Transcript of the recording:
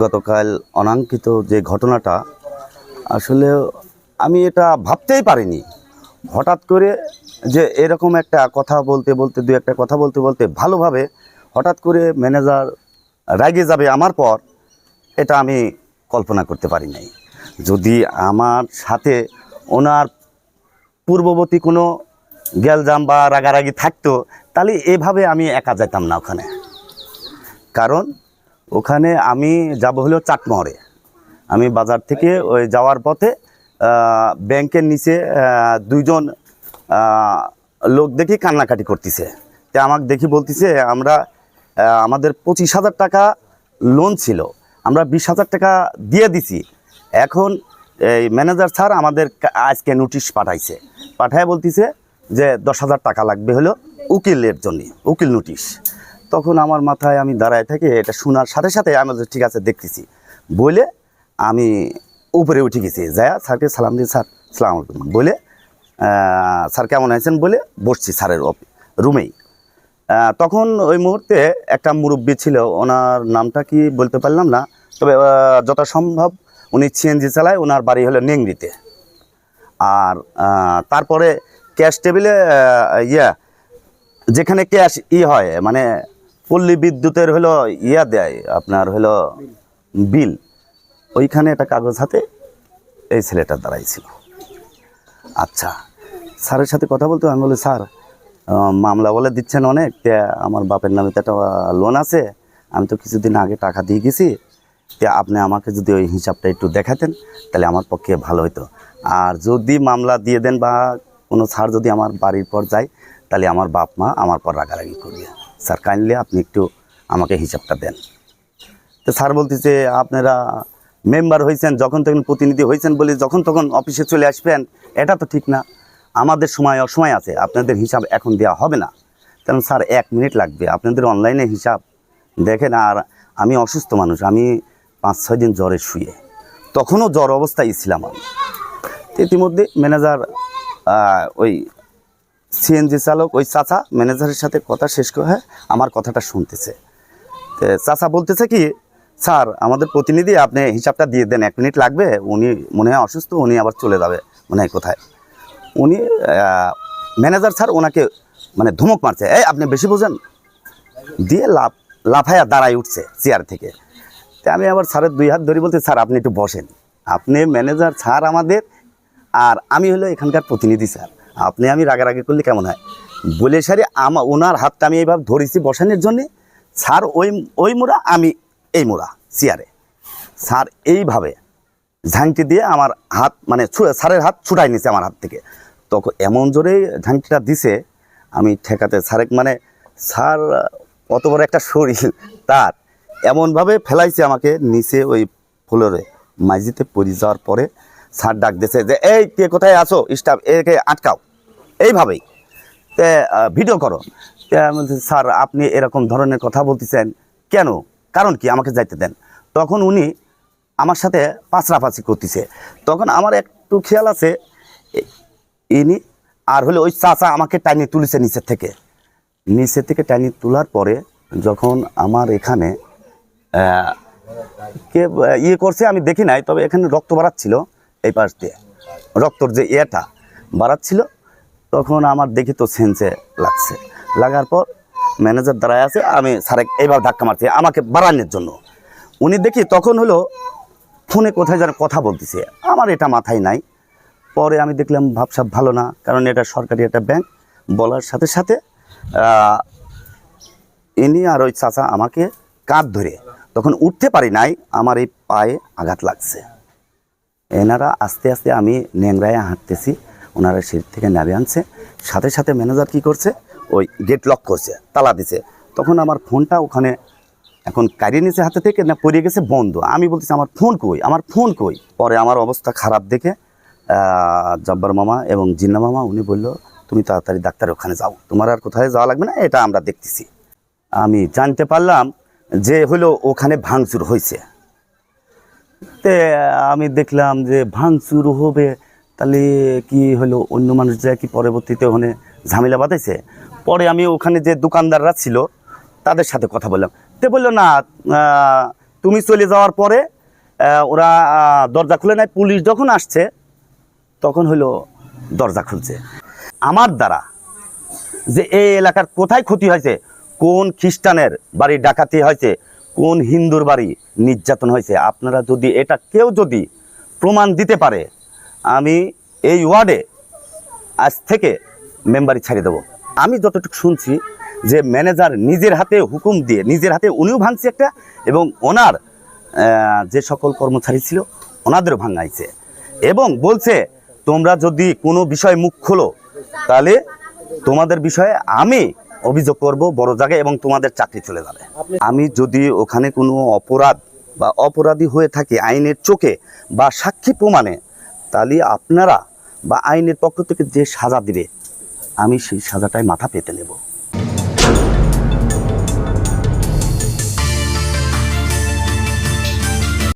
গতকাল অনাকাঙ্ক্ষিত যে ঘটনাটা, আসলে আমি এটা ভাবতেই পারিনি। হঠাৎ করে যে এরকম একটা কথা বলতে বলতে দু একটা কথা বলতে বলতে ভালোভাবে হঠাৎ করে ম্যানেজার রাগে যাবে আমার পর, এটা আমি কল্পনা করতে পারি নাই। যদি আমার সাথে ওনার পূর্ববর্তী কোনো গ্যালজাম বা রাগারাগি থাকতো, তাহলে এভাবে আমি একা যেতাম না ওখানে। কারণ ওখানে আমি যাব হলো চাটমোহরে। আমি বাজার থেকে ওই যাওয়ার পথে ব্যাংকের নিচে দুইজন লোক দেখি কান্নাকাটি করতেছে। তো আমাকে দেখি বলতেছে, আমাদের 25,000 টাকা লোন ছিল, আমরা 20,000 টাকা দিয়ে দিছি। এখন এই ম্যানেজার স্যার আমাদের আজকে নোটিশ পাঠায় বলতেছে যে 10,000 টাকা লাগবে হলো উকিলের জন্য, উকিল নোটিশ। তখন আমার মাথায় আমি দাঁড়ায় থাকি, এটা শোনার সাথে সাথে আমি ঠিক আছে দেখতেছি বলে আমি উপরে উঠে গেছি। যায়া স্যারকে সালাম দিয়ে, স্যার সালাম আলাইকুম বলে, স্যার কেমন আছেন বলে বসছি স্যারের রুমেই। তখন ওই মুহূর্তে একটা মুরব্বী ছিল, ওনার নামটা কি বলতে পারলাম না, তবে যথাসম্ভব উনি সিএনজি চালায়, ওনার বাড়ি হলো নেংরিতে। আর তারপরে ক্যাশ টেবিলে যেখানে ক্যাশ হয় মানে পল্লী বিদ্যুতের হলো দেয় আপনার হলো বিল, ওইখানে একটা কাগজ হাতে এই ছেলেটা দাঁড়াইছিল। আচ্ছা, স্যারের সাথে কথা বলতে আমি বলি, স্যার মামলা বলে দিচ্ছেন অনেক, আমার বাপের নামে তো একটা লোন আছে, আমি তো কিছুদিন আগে টাকা দিয়ে গেছি, তো আপনি আমাকে যদি ওই হিসাবটা একটু দেখাতেন তাহলে আমার পক্ষে ভালো হতো। আর যদি মামলা দিয়ে দেন বা কোনো স্যার যদি আমার বাড়ির পর যায়, তাহলে আমার বাপ মা আমার পর রাগারাগি করবে। স্যার কাইন্ডলি আপনি একটু আমাকে হিসাবটা দেন। তো স্যার বলতেছে, আপনারা মেম্বার হয়েছেন, যখন তখন প্রতিনিধি হয়েছেন বলে যখন তখন অফিসে চলে আসবেন, এটা তো ঠিক না। আমাদের সময় অসময় আছে, আপনাদের হিসাব এখন দেওয়া হবে না। কারণ স্যার 1 মিনিট লাগবে, আপনাদের অনলাইনে হিসাব দেখেন। আর আমি অসুস্থ মানুষ, আমি 5-6 দিন জ্বরে শুয়ে, তখনও জ্বর অবস্থায় ছিলাম আমি। ইতিমধ্যে ম্যানেজার ওই সিএনজি চালক ওই চাচা ম্যানেজারের সাথে কথা শেষ করে আমার কথাটা শুনতেছে। চাচা বলতেছে কি, স্যার আমাদের প্রতিনিধি, আপনি হিসাবটা দিয়ে দেন, 1 মিনিট লাগবে, উনি মনে হয় অসুস্থ, উনি আবার চলে যাবে মনে হয় কোথায়। উনি ম্যানেজার স্যার ওনাকে মানে ধমক মারছে, এই আপনি বেশি বোঝেন দিয়ে লাফায়া দাঁড়ায় উঠছে চেয়ার থেকে। তো আমি আবার স্যারের 2 হাত ধরে বলতে, স্যার আপনি একটু বসেন, আপনি ম্যানেজার স্যার আমাদের, আর আমি হলো এখানকার প্রতিনিধি স্যার, আপনি আমি রাগারাগি করলে কেমন হয় বলে সারি ওনার হাতটা আমি এইভাবে ধরেছি বসানোর জন্যে। স্যার ওই মোড়া, আমি এই মোড়া চেয়ারে, স্যার এইভাবে ঝাংটি দিয়ে আমার হাত মানে স্যারের হাত ছুটাই নিছে আমার হাত থেকে। তখন এমন জোরে ঝাংটিটা দিছে আমি ঠেকাতে, মানে স্যার অত বড় একটা শরীর, তার এমনভাবে ফেলাইছে আমাকে নিচে ওই ফ্লোরে মাইজিতে পড়ে যাওয়ার পরে স্যার ডাক দিয়েছে যে, এই কে কোথায় আছো, স্টাফ একে আটকাও, এইভাবেই ভিডিও করো। আমি বলছি, স্যার আপনি এরকম ধরনের কথা বলতেছেন কেন, কারণ কি, আমাকে যাইতে দেন। তখন উনি আমার সাথে পাঁচরাপাচি করতেছে। তখন আমার একটু খেয়াল আছে, ইনি আর হলে ওই চাচা আমাকে টাইনি তুলেছে নিচের থেকে টাইনি তোলার পরে যখন আমার এখানে কে করছে আমি দেখি নাই, তবে এখানে রক্ত বাড়াচ্ছিল, এই পাশ দিয়ে রক্তর যে বাড়াচ্ছিল, তখন আমার দেখি তো সেন্সে লাগছে। লাগার পর ম্যানেজার দাঁড়ায় আছে, আমি স্যারে এইভাবে ধাক্কা মারছি আমাকে বাড়ানোর জন্য। উনি দেখি তখন হলো ফোনে কোথায় যেন কথা বলতেছে, আমার এটা মাথায় নাই। পরে আমি দেখলাম ভাবসাব ভালো না, কারণ এটা সরকারি একটা ব্যাংক। বলার সাথে সাথে ইনি আর ওই চাচা আমাকে কাঁধ ধরে, তখন উঠতে পারি নাই, আমার এই পায়ে আঘাত লাগছে। এনারা আস্তে আস্তে, আমি ন্যাংরায় হাঁটতেছি, ওনারা সিঁড়ি থেকে নামিয়ে আনছে। সাথে সাথে ম্যানেজার কি করছে, ওই গেট লক করছে, তালা দিছে। তখন আমার ফোনটা ওখানে এখন কাড়িয়ে নিচে হাতে থেকে না পড়ে গেছে বন্ধ। আমি বলতেছি, আমার ফোন কই। পরে আমার অবস্থা খারাপ দেখে জব্বার মামা এবং জিন্না মামা উনি বলল, তুমি তাড়াতাড়ি ডাক্তারের ওখানে যাও, তোমার আর কোথায় যাওয়া লাগবে না, এটা আমরা দেখতেছি। আমি জানতে পারলাম যে হলো ওখানে ভাঙচুর হয়েছে। তে আমি দেখলাম যে ভাঙচুর হবে, তাহলে কি হলো, অন্য মানুষ যায় কি পরবর্তীতে ওখানে ঝামেলা বাঁধাইছে। পরে আমি ওখানে যে দোকানদাররা ছিল তাদের সাথে কথা বললাম, তে বললো না তুমি চলে যাওয়ার পরে ওরা দরজা খুলে নেয়, পুলিশ যখন আসছে তখন হলো দরজা খুলছে। আমার দ্বারা যে এই এলাকার কোথায় ক্ষতি হয়েছে, কোন খ্রিস্টানের বাড়ি ডাকাতি হয়েছে, কোন হিন্দুর বাড়ি নির্যাতন হয়েছে, আপনারা যদি এটা কেউ যদি প্রমাণ দিতে পারে, আমি এই ওয়ার্ডে আজ থেকে মেম্বারি ছাড়িয়ে দেবো। আমি যতটুকু শুনছি যে ম্যানেজার নিজের হাতে হুকুম দিয়ে নিজের হাতে উনিও ভাঙছে একটা, এবং ওনার যে সকল কর্মচারী ছিল ওনাদেরও ভাঙাইছে, এবং বলছে তোমরা যদি কোনো বিষয় মুখ খোলো তাহলে তোমাদের বিষয়ে আমি অভিযোগ করব বড় জায়গায় এবং তোমাদের চাকরি চলে যাবে। আমি যদি ওখানে কোনো অপরাধ বা অপরাধী হয়ে থাকি আইনের চোখে বা সাক্ষী প্রমাণে, তাহলে আপনারা বা আইনের পক্ষ থেকে যে সাজা দিবে আমি সেই সাজাটায় মাথা পেতে নেব।